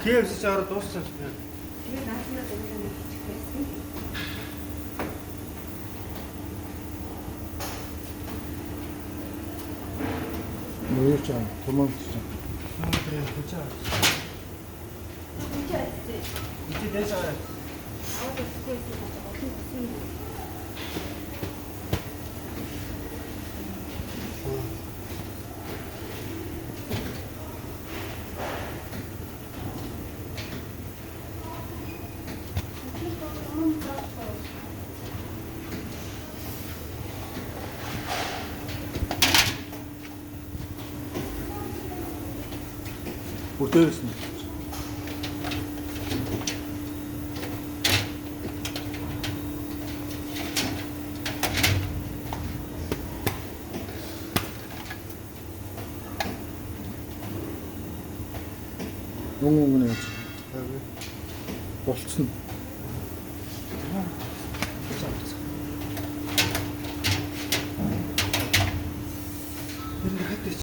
Тийм хийж аваад дууссан шүү дээ. Тэгээ наадмаа дөрөв хийчих байсан. Нөөч аа томон ч. Тэр хийж аваад. Эцэг дэш аваад. Аваад өсгөөсөн байгаа олон гэсэн юм. Бүтээсэн. Нүн яаж болцсон.